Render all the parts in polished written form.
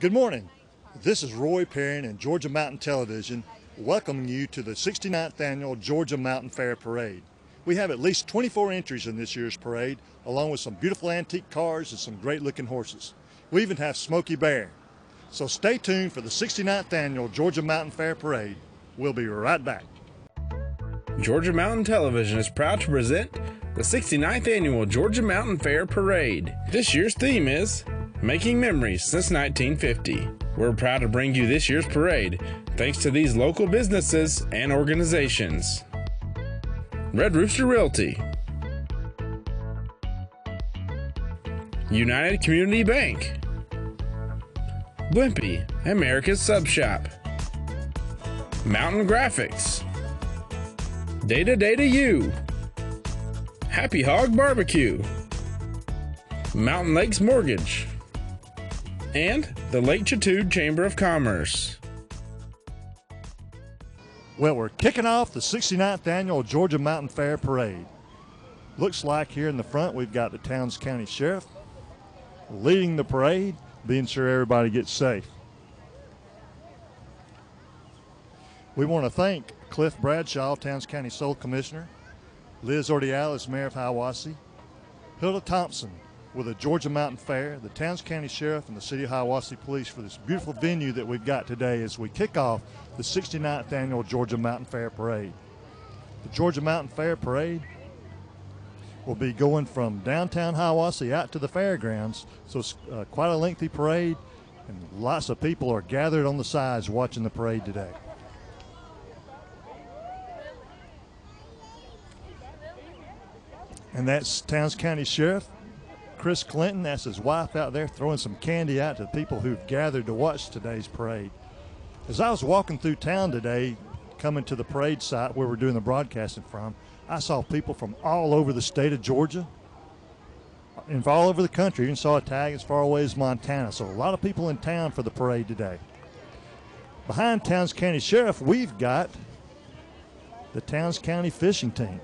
Good morning. This is Roy Perren and Georgia Mountain Television welcoming you to the 69th Annual Georgia Mountain Fair Parade. We have at least 24 entries in this year's parade, along with some beautiful antique cars and some great-looking horses. We even have Smokey Bear. So stay tuned for the 69th Annual Georgia Mountain Fair Parade. We'll be right back. Georgia Mountain Television is proud to present the 69th Annual Georgia Mountain Fair Parade. This year's theme is Making Memories Since 1950. We're proud to bring you this year's parade thanks to these local businesses and organizations. Red Rooster Realty, United Community Bank, Blimpie, America's Sub Shop, Mountain Graphics, Data U, Happy Hog Barbecue, Mountain Lakes Mortgage, and the Lake Chatude Chamber of Commerce. Well, we're kicking off the 69th Annual Georgia Mountain Fair Parade. Looks like here in the front we've got the Towns County Sheriff leading the parade, being sure everybody gets safe. We want to thank Cliff Bradshaw, Towns County Sole Commissioner, Liz Ordiales, Mayor of Hiawassee, Hilda Thompson with the Georgia Mountain Fair, the Towns County Sheriff, and the City of Hiawassee Police for this beautiful venue that we've got today as we kick off the 69th Annual Georgia Mountain Fair Parade. The Georgia Mountain Fair Parade will be going from downtown Hiawassee out to the fairgrounds, so it's quite a lengthy parade, and lots of people are gathered on the sides watching the parade today. And that's Towns County Sheriff Chris Clinton. That's his wife out there throwing some candy out to the people who've gathered to watch today's parade. As I was walking through town today, coming to the parade site where we're doing the broadcasting from, I saw people from all over the state of Georgia and all over the country. Even saw a tag as far away as Montana. So a lot of people in town for the parade today. Behind Towns County Sheriff, we've got the Towns County fishing team.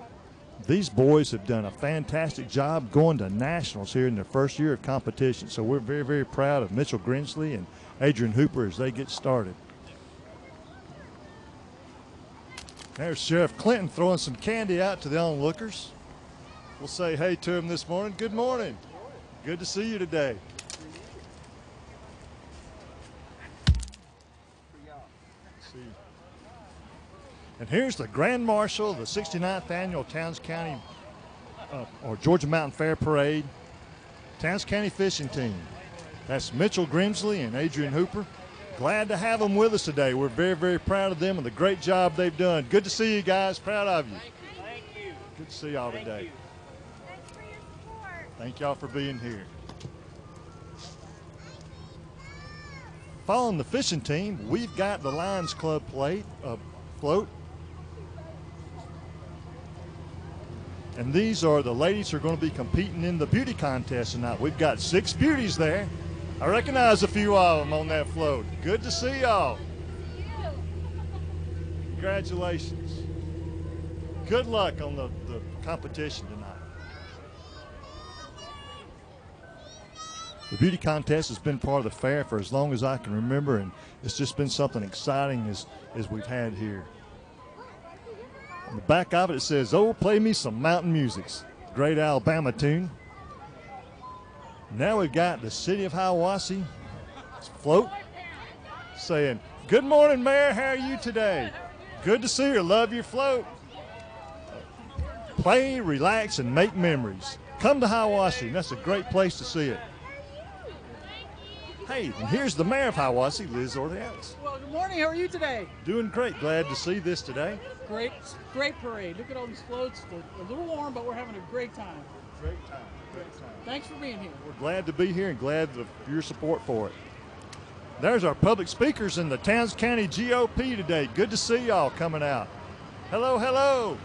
These boys have done a fantastic job going to nationals here in their first year of competition. So we're very, very proud of Mitchell Grinsley and Adrian Hooper as they get started. There's Sheriff Clinton throwing some candy out to the onlookers. We'll say hey to him this morning. Good morning. Good to see you today. And here's the Grand Marshal of the 69th Annual Towns County or Georgia Mountain Fair Parade, Towns County Fishing Team. That's Mitchell Grimsley and Adrian Hooper. Glad to have them with us today. We're very, very proud of them and the great job they've done. Good to see you guys. Proud of you. Thank you. Good to see y'all today. Thanks for your support. Thank y'all for being here. Following the fishing team, we've got the Lions Club float. And these are the ladies who are going to be competing in the beauty contest tonight. We've got 6 beauties there. I recognize a few of them on that float. Good to see y'all. Congratulations. Good luck on the competition tonight. The beauty contest has been part of the fair for as long as I can remember, and it's just been something exciting as we've had here. On the back of it says, "Oh, play me some mountain musics." Great Alabama tune. Now we've got the City of Hiawassee float saying, "Good morning, Mayor. How are you today? Good to see you. Love your float. Play, relax, and make memories. Come to Hiawassee. That's a great place to see it." Hey, and here's the Mayor of Hiawassee, Liz Ordiales. Well, good morning. How are you today? Doing great. Glad to see this today. Great parade. Look at all these floats. They're a little warm, but we're having a great time. Great time. Thanks for being here. We're glad to be here and glad for your support for it. There's our public speakers in the Towns County GOP today. Good to see y'all coming out. Hello, hello.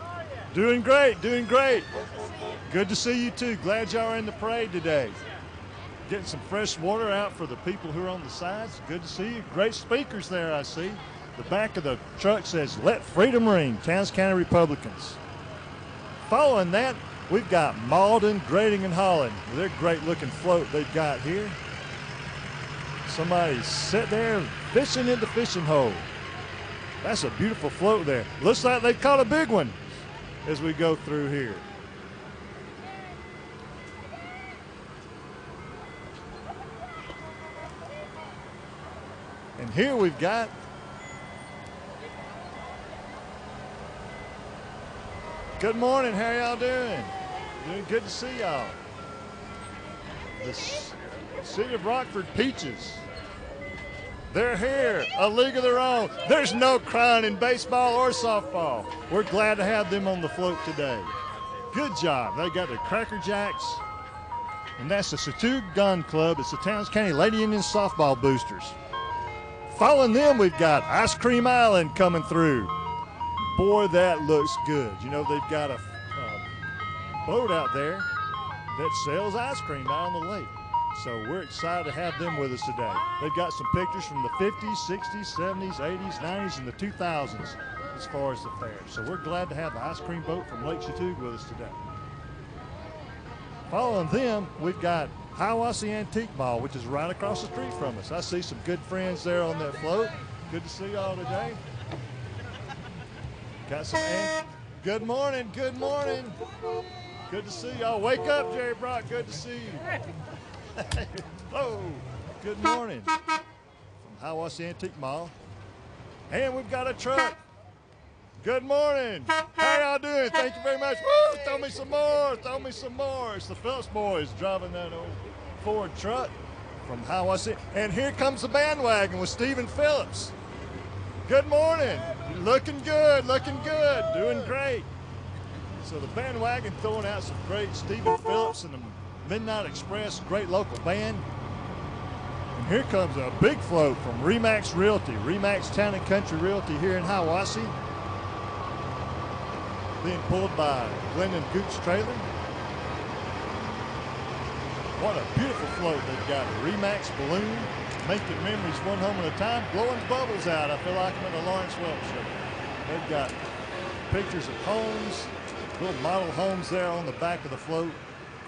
How are you? Doing great, doing great. Good to see you too. Glad y'all are in the parade today. Getting some fresh water out for the people who are on the sides. Good to see you. Great speakers there, I see. The back of the truck says, "Let freedom ring, Towns County Republicans." Following that, we've got Malden, Grading, and Holland with their great looking float they've got here. Somebody's sitting there fishing in the fishing hole. That's a beautiful float there. Looks like they caught a big one as we go through here. And here we've got good morning. How y'all doing? Doing good to see y'all. The City of Rockford Peaches. They're here, a league of their own. There's no crying in baseball or softball. We're glad to have them on the float today. Good job. They got their Cracker Jacks, and that's the Satug Gun Club. It's the Towns County Lady Indians softball boosters. Following them, we've got Ice Cream Island coming through. Boy, that looks good. You know, they've got a boat out there that sells ice cream out on the lake. So we're excited to have them with us today. They've got some pictures from the 50s, 60s, 70s, 80s, 90s, and the 2000s as far as the fair. So we're glad to have the ice cream boat from Lake Chatooga with us today. Following them, we've got Hiawassee Antique Mall, which is right across the street from us. I see some good friends there on that float. Good to see y'all today. Got some good morning, good morning. Good to see y'all. Wake up, Jerry Brock. Good to see you. Hello. Good morning from Hiawassee Antique Mall. And we've got a truck. Good morning. How y'all doing? Thank you very much. Woo! Throw me some more. Throw me some more. It's the Phillips boys driving that old Ford truck from Hiawassee. And here comes the bandwagon with Stephen Phillips. Good morning. Looking good. Looking good. Doing great. So the bandwagon throwing out some great Stephen Phillips and the Midnight Express, great local band. And here comes a big float from Remax Realty, Remax Town and Country Realty here in Hiawassee. Being pulled by Glendon Gooch Trailer. What a beautiful float they've got. A Remax balloon, making memories one home at a time, blowing bubbles out. I feel like I'm at a Lawrence Welk show. They've got pictures of homes, little model homes there on the back of the float.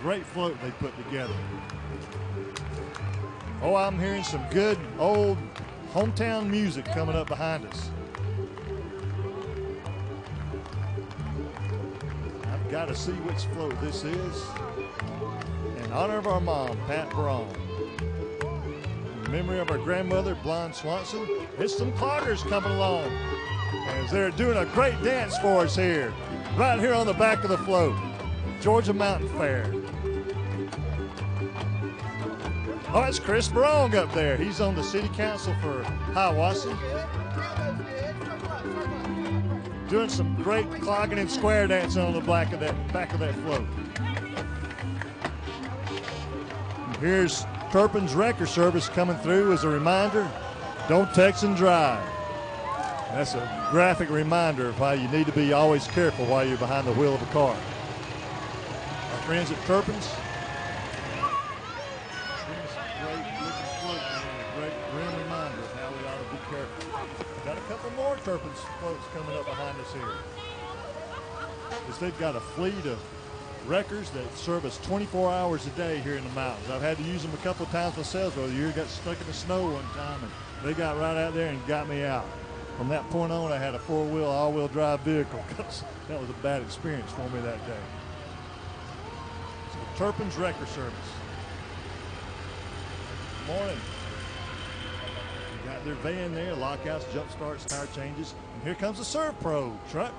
Great float they put together. Oh, I'm hearing some good old hometown music coming up behind us. I've got to see which float this is. In honor of our mom, Pat Braun. In memory of our grandmother, Blonde Swanson. It's some cloggers coming along as they're doing a great dance for us here, right here on the back of the float. Georgia Mountain Fair. Oh, that's Chris Brong up there. He's on the city council for Hiawassee. Doing some great clogging and square dancing on the back of that float. And here's Turpin's Wrecker Service coming through as a reminder, don't text and drive. That's a graphic reminder of why you need to be always careful while you're behind the wheel of a car. Our friends at Turpin's. Got a couple more Turpin's floats coming up behind us here. As they've got a fleet of wreckers that service 24 hours a day here in the mountains. I've had to use them a couple of times myself over the year. Got stuck in the snow one time and they got right out there and got me out. From that point on, I had a four-wheel, all-wheel drive vehicle because that was a bad experience for me that day. So Turpin's Wrecker Service. Good morning. Got their van there, lockouts, jump starts, tire changes. And here comes the Serve Pro truck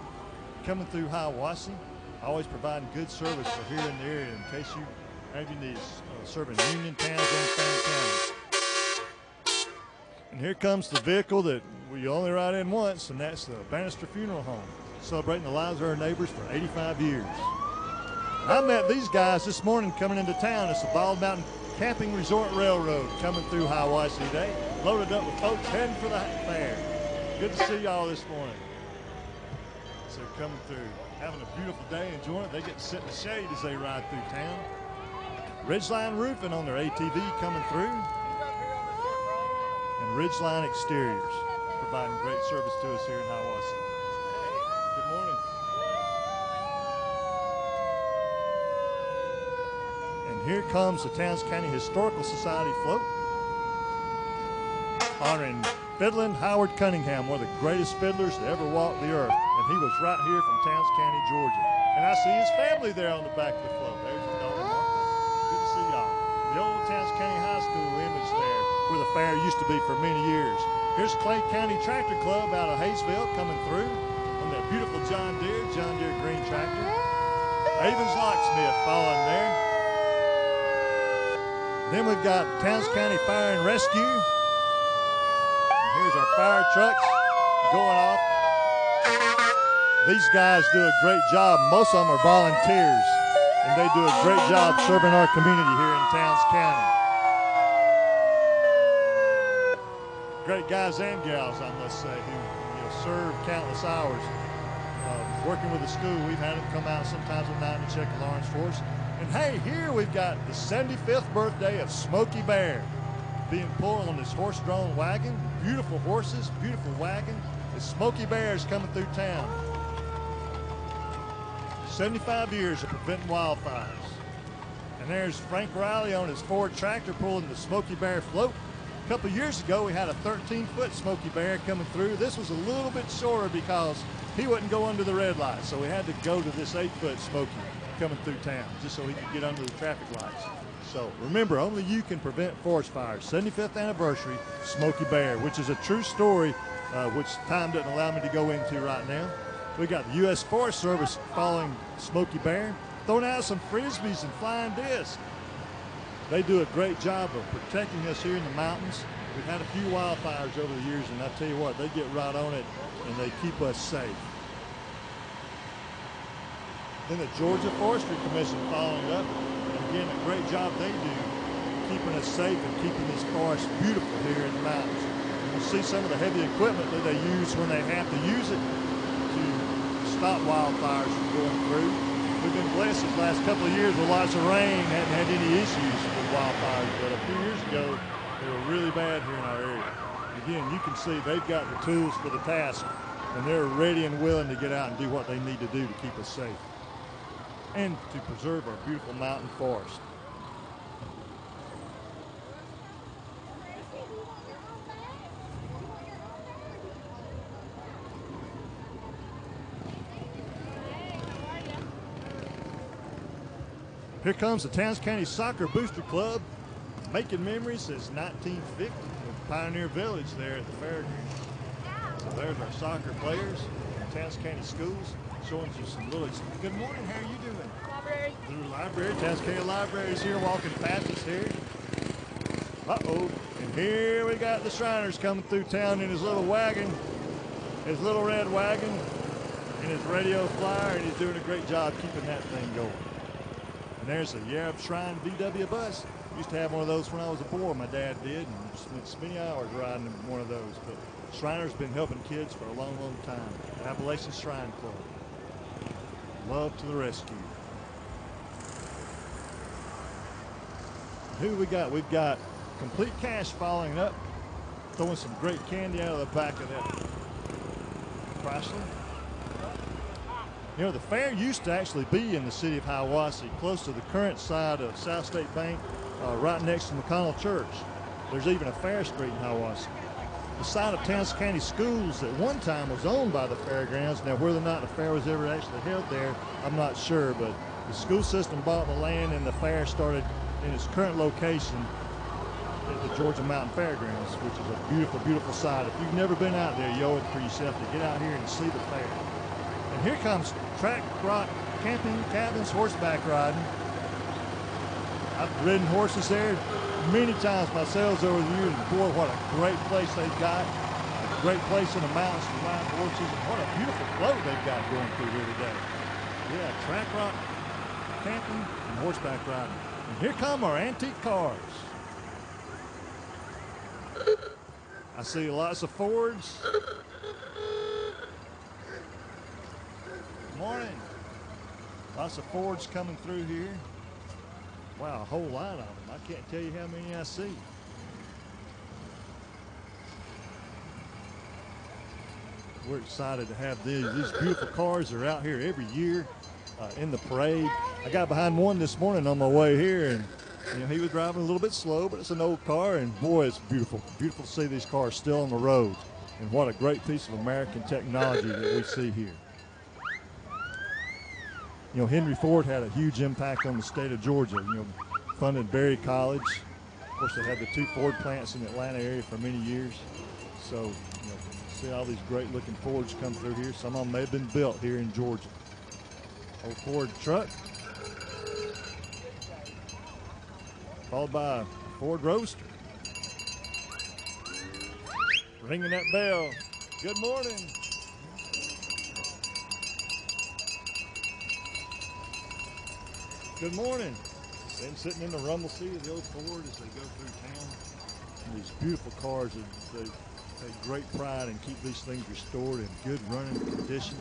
coming through Hiawassee. Always providing good service for here in the area in case you have your needs, serving Union towns and Fan counties. And here comes the vehicle that we only ride in once, and that's the Bannister Funeral Home, celebrating the lives of our neighbors for 85 years. I met these guys this morning coming into town. It's the Bald Mountain Camping Resort Railroad coming through Hiawassee today, loaded up with folks heading for the fair. Good to see y'all this morning. So coming through, having a beautiful day, enjoying it. They get to sit in the shade as they ride through town. Ridgeline Roofing on their ATV coming through. And Ridgeline Exteriors providing great service to us here in Hiawassee. Good morning. And here comes the Towns County Historical Society float. honoring Fiddlin' Howard Cunningham, one of the greatest fiddlers to ever walk the earth. And he was right here from Towns County, Georgia. And I see his family there on the back of the float. There's his daughter, Martha. Good to see y'all. The old Towns County High School image there, where the fair used to be for many years. Here's Clay County Tractor Club out of Hayesville coming through on that beautiful John Deere green tractor. Avens Locksmith following there. Then we've got Towns County Fire and Rescue. And here's our fire trucks going off. These guys do a great job. Most of them are volunteers, and they do a great job serving our community here in Towns County. Great guys and gals, I must say, who serve countless hours working with the school. We've had them come out sometimes at night and check alarms for us. And hey, here we've got the 75th birthday of Smokey Bear being pulled on this horse-drawn wagon. Beautiful horses, beautiful wagon. The Smokey Bear is coming through town. 75 years of preventing wildfires. And there's Frank Riley on his Ford tractor pulling the Smokey Bear float. A couple years ago, we had a 13-foot Smokey Bear coming through. This was a little bit shorter because he wouldn't go under the red light, so we had to go to this 8-foot Smokey coming through town just so he could get under the traffic lights. So remember, only you can prevent forest fires. 75th anniversary, Smokey Bear, which is a true story, which time doesn't allow me to go into right now. We got the U.S. Forest Service following Smokey Bear, throwing out some frisbees and flying discs. They do a great job of protecting us here in the mountains. We've had a few wildfires over the years, and I tell you what, they get right on it and they keep us safe. Then the Georgia Forestry Commission following up. And again, a great job they do keeping us safe and keeping these forests beautiful here in the mountains. You see some of the heavy equipment that they use when they have to use it to stop wildfires from going through. We've been blessed these last couple of years with lots of rain, hadn't had any issues with wildfires, but a few years ago they were really bad here in our area. Again, you can see they've got the tools for the task, and they're ready and willing to get out and do what they need to do to keep us safe and to preserve our beautiful mountain forest. Here comes the Towns County Soccer Booster Club, making memories since 1950 with Pioneer Village there at the fairgrounds. So there's our soccer players in Towns County schools, showing you some little. Good morning, how are you doing? Library. Through library, Towns County Library is here, walking past us here. Uh-oh, and here we got the Shriners coming through town in his little wagon, his little red wagon, and his radio flyer, and he's doing a great job keeping that thing going. And there's a Yarab Shrine VW bus. Used to have one of those when I was a boy, my dad did, and spent many hours riding in one of those. But Shriner's been helping kids for a long, long time. Appalachian Shrine Club. Love to the rescue. Who we got? We've got Complete Cash following up, throwing some great candy out of the back of that Chrysler. You know, the fair used to actually be in the city of Hiawassee, close to the current side of South State Bank, right next to McConnell Church. There's even a fair street in Hiawassee. The site of Towns County Schools at one time was owned by the fairgrounds. Now, whether or not the fair was ever actually held there, I'm not sure, but the school system bought the land and the fair started in its current location at the Georgia Mountain Fairgrounds, which is a beautiful, beautiful site. If you've never been out there, you owe it for yourself to get out here and see the fair. And here comes Track Rock Camping Cabins horseback riding. I've ridden horses there many times myself over the years, and boy, what a great place they've got. A great place in the mountains to ride horses, and what a beautiful float they've got going through here today. Yeah, Track Rock Camping and horseback riding. And here come our antique cars. I see lots of Fords. Morning. Lots of Fords coming through here. Wow, a whole line of them. I can't tell you how many I see. We're excited to have these beautiful cars. Are out here every year in the parade. I got behind one this morning on my way here, and you know, he was driving a little bit slow, but it's an old car, and boy, it's beautiful. Beautiful to see these cars still on the road. And what a great piece of American technology that we see here. You know, Henry Ford had a huge impact on the state of Georgia. You know, funded Berry College. Of course, they had the 2 Ford plants in the Atlanta area for many years. So, you know, see all these great looking Fords come through here. Some of them may have been built here in Georgia. Old Ford truck. Followed by a Ford Roadster. Ringing that bell. Good morning. Good morning. See them sitting in the rumble seat of the old Ford as they go through town. And these beautiful cars, they take great pride and keep these things restored in good running condition,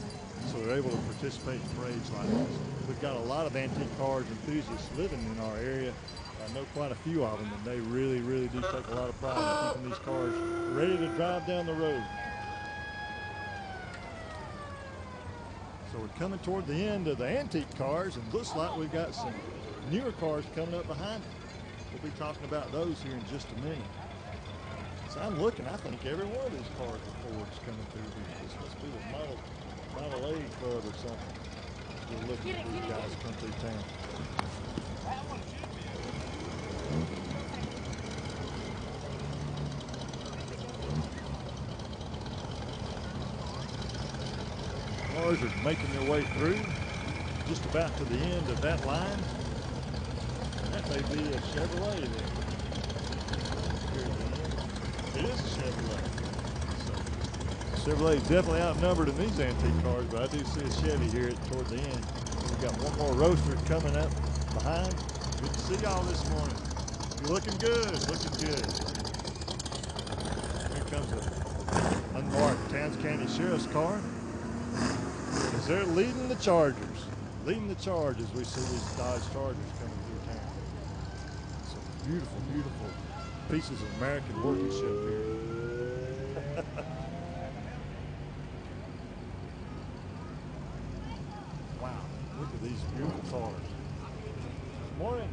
so they're able to participate in parades like this. We've got a lot of antique cars enthusiasts living in our area. I know quite a few of them, and they really, really do take a lot of pride in keeping these cars ready to drive down the road. So we're coming toward the end of the antique cars, and looks like we've got some newer cars coming up behind them. We'll be talking about those here in just a minute. So I'm looking, I think every one of these cars are Fords coming through here. This must be the Model A Club or something. We're looking at these guys come through town. Cars are making their way through, just about to the end of that line. And that may be a Chevrolet there. Here at the end. It is a Chevrolet. So, Chevrolet is definitely outnumbered in these antique cars, but I do see a Chevy here toward the end. We've got one more Roadster coming up behind. Good to see y'all this morning. You're looking good, looking good. Here comes an unmarked Towns County Sheriff's car. As they're leading the Chargers. Leading the charge as we see these Dodge Chargers coming through town. Some beautiful, beautiful pieces of American workmanship here. Wow, look at these beautiful cars. Morning.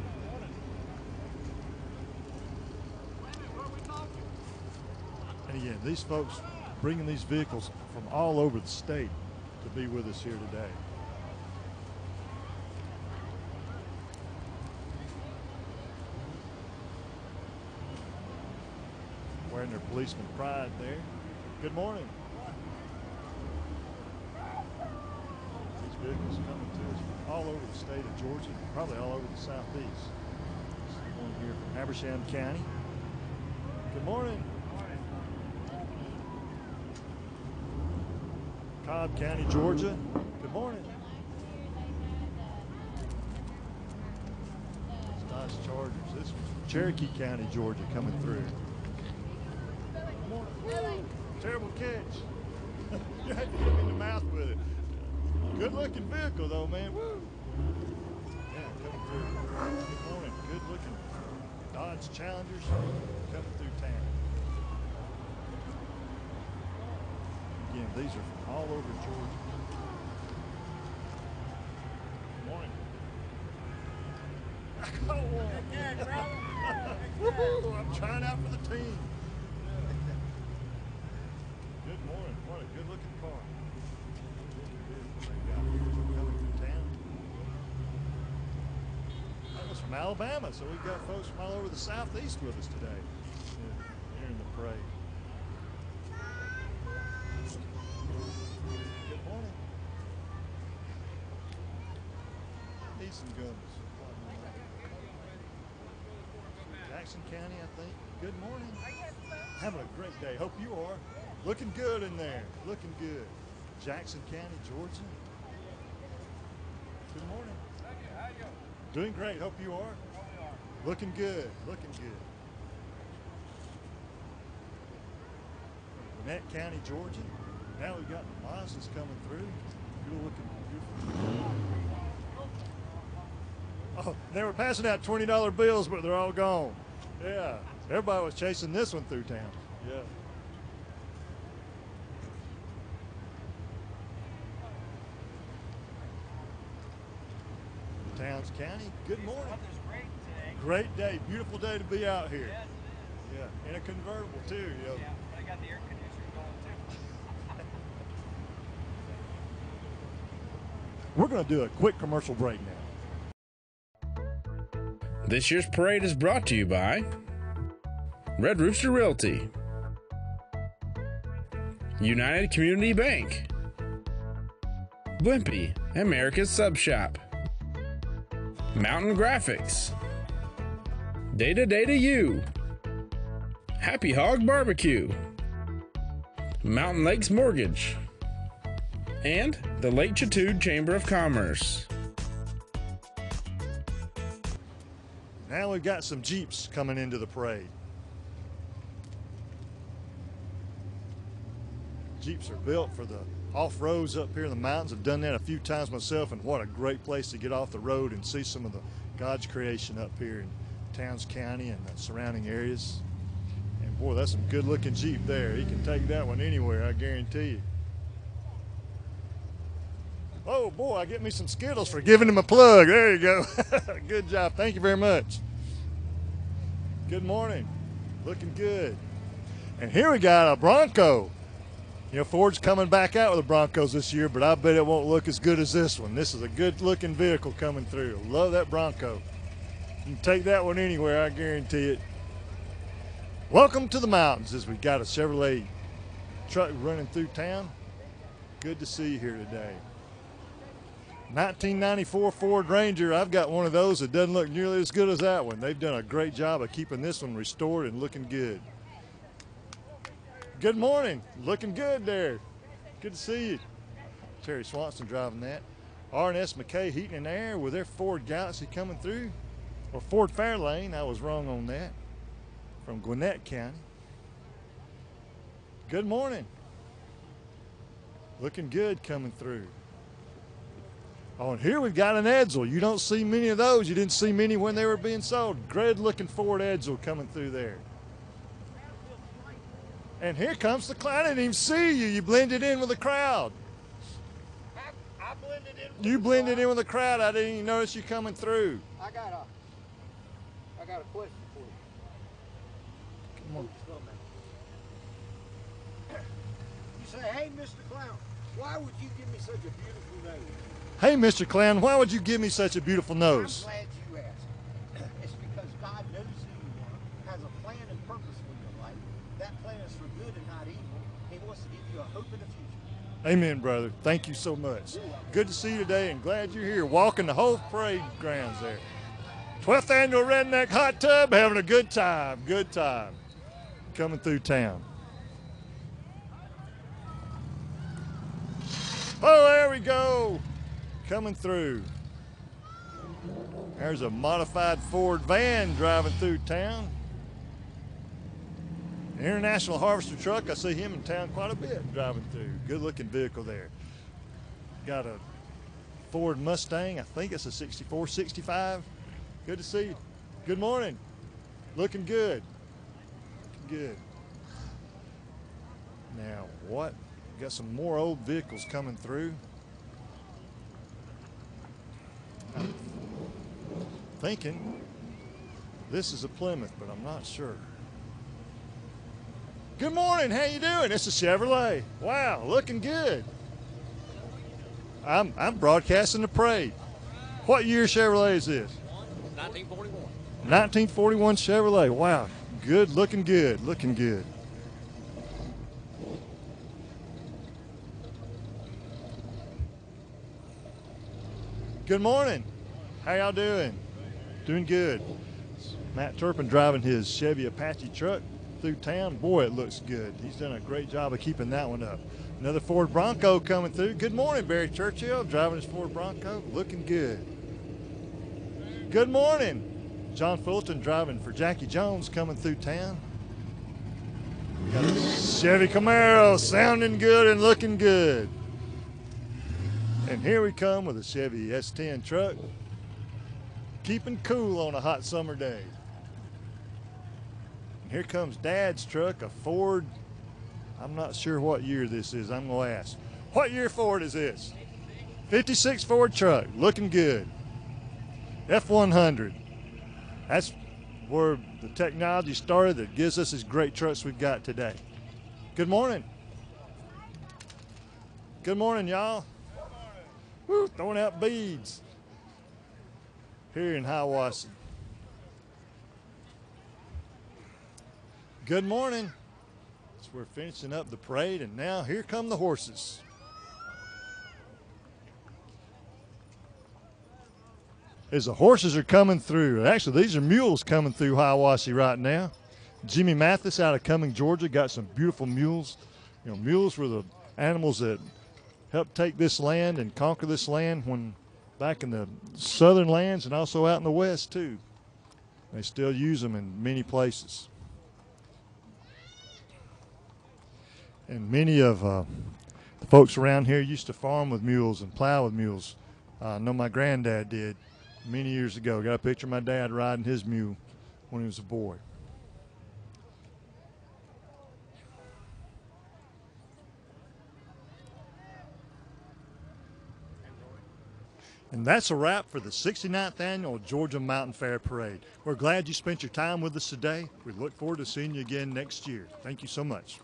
And again, these folks bringing these vehicles from all over the state to be with us here today. Wearing their policeman pride there. Good morning. These vehicles coming to us from all over the state of Georgia, probably all over the southeast. This one here from Habersham County. Good morning. Cobb County, Georgia. Good morning. It's Dodge Chargers. This one's from Cherokee County, Georgia, coming through. Good morning. Terrible catch. You had to hit me in the mouth with it. Good looking vehicle though, man. Woo! Yeah, coming through. Good morning. Good looking Dodge Challengers coming through town. Again, these are from all over Georgia. Good morning. I caught one. Good, brother. Woo-hoo, I'm trying out for the team. Good morning. What a good looking car. Coming through town. That was from Alabama, so we've got folks from all over the southeast with us today here in the parade. Good morning. Need some gums. Jackson County, I think. Good morning. Having a great day. Hope you are. Looking good in there. Looking good. Jackson County, Georgia. Good morning. Thank you. How you Doing great. Hope you are. Looking good. Looking good. Gwinnett County, Georgia. Now we've got the Mazdas coming through. Good looking, beautiful. Oh, they were passing out $20 bills, but they're all gone. Yeah. Everybody was chasing this one through town. Yeah. Towns County, good morning. Weather's great today. Great day, beautiful day to be out here. Yes, Yeah, in a convertible too. You know. Yeah, I got the air conditioner going too. We're going to do a quick commercial break now. This year's parade is brought to you by Red Rooster Realty, United Community Bank, Blimpie, America's Sub Shop, Mountain Graphics, Data Data U, Happy Hog Barbecue, Mountain Lakes Mortgage, and the Lake Chatude Chamber of Commerce. Now we've got some Jeeps coming into the parade. Jeeps are built for the off-roads up here in the mountains. I've done that a few times myself, and what a great place to get off the road and see some of the God's creation up here in Towns County and the surrounding areas. And boy, that's some good-looking Jeep there. He can take that one anywhere, I guarantee you. Oh boy, I get me some Skittles for giving him a plug. There you go. Good job. Thank you very much. Good morning. Looking good. And here we got a Bronco. You know, Ford's coming back out with the Broncos this year, but I bet it won't look as good as this one. This is a good-looking vehicle coming through. Love that Bronco. You can take that one anywhere, I guarantee it. Welcome to the mountains as we got a Chevrolet truck running through town. Good to see you here today. 1994 Ford Ranger. I've got one of those that doesn't look nearly as good as that one. They've done a great job of keeping this one restored and looking good. Good morning. Looking good there. Good to see you. Terry Swanson driving that. R&S McKay Heating and Air with their Ford Galaxy coming through. Or Ford Fairlane. I was wrong on that. From Gwinnett County. Good morning. Looking good coming through. Oh, and here we've got an Edsel. You don't see many of those. You didn't see many when they were being sold. Great looking Ford Edsel coming through there. And here comes the crowd. I didn't even see you. You blended in with the crowd. I blended in. You blended in with the crowd. I didn't even notice you coming through. I got a question for you. Come on. You say, hey, Mr. Clown, why would you give me such a beautiful nose? Hey, Mr. Clown, why would you give me such a beautiful nose? I'm glad you asked. It's because God knows who you are, has a plan and purpose for your life. That plan is for good and not evil. He wants to give you a hope in the future. Amen, brother. Thank you so much. Good to see you today and glad you're here walking the whole parade grounds there. 12th Annual Redneck Hot Tub, having a good time. Good time. Coming through town. Oh, there we go. Coming through. There's a modified Ford van driving through town. An International Harvester truck. I see him in town quite a bit driving through. Good looking vehicle there. Got a Ford Mustang. I think it's a 64, 65. Good to see you. Good morning. Looking good. Looking good. Now what? Got some more old vehicles coming through. I'm thinking this is a Plymouth, but I'm not sure. Good morning. How you doing? It's a Chevrolet. Wow, looking good. I'm broadcasting the parade. What year Chevrolet is this? 1941. 1941 Chevrolet. Wow, good. Looking good. Looking good. Good morning. How y'all doing? Doing good. Matt Turpin driving his Chevy Apache truck through town. Boy, it looks good. He's done a great job of keeping that one up. Another Ford Bronco coming through. Good morning, Barry Churchill driving his Ford Bronco. Looking good. Good morning. John Fulton driving for Jackie Jones coming through town. Got a Chevy Camaro sounding good and looking good. And here we come with a Chevy S10 truck, keeping cool on a hot summer day. And here comes Dad's truck, a Ford. I'm not sure what year this is. I'm going to ask. What year Ford is this? 56 Ford truck, looking good. F100. That's where the technology started that gives us these great trucks we've got today. Good morning. Good morning, y'all. Woo, throwing out beads here in Hiawassee. Good morning. So we're finishing up the parade, and now here come the horses. As the horses are coming through, actually these are mules coming through Hiawassee right now. Jimmy Mathis out of Cumming, Georgia, got some beautiful mules. You know, mules were the animals that helped take this land and conquer this land when back in the southern lands and also out in the west too. They still use them in many places. And many of the folks around here used to farm with mules and plow with mules. I know my granddad did many years ago. Got a picture of my dad riding his mule when he was a boy. And that's a wrap for the 69th Annual Georgia Mountain Fair Parade. We're glad you spent your time with us today. We look forward to seeing you again next year. Thank you so much.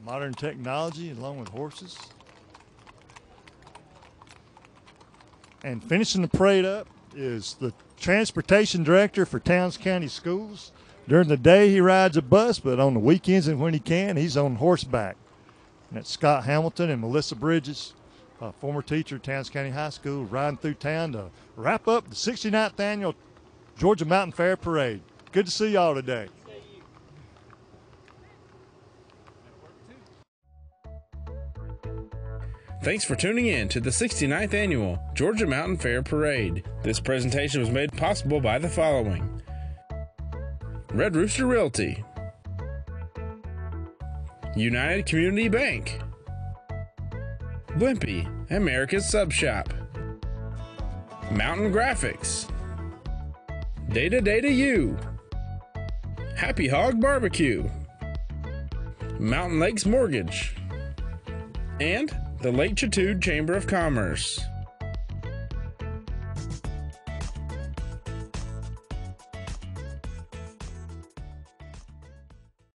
Modern technology along with horses. And finishing the parade up is the transportation director for Towns County Schools. During the day he rides a bus, but on the weekends and when he can, he's on horseback. And that's Scott Hamilton and Melissa Bridges, a former teacher at Towns County High School, riding through town to wrap up the 69th Annual Georgia Mountain Fair Parade. Good to see y'all today. Thanks for tuning in to the 69th Annual Georgia Mountain Fair Parade. This presentation was made possible by the following: Red Rooster Realty, United Community Bank, Blimpie, America's Sub Shop, Mountain Graphics, Data U, Happy Hog Barbecue, Mountain Lakes Mortgage, and the Lake Chatude Chamber of Commerce.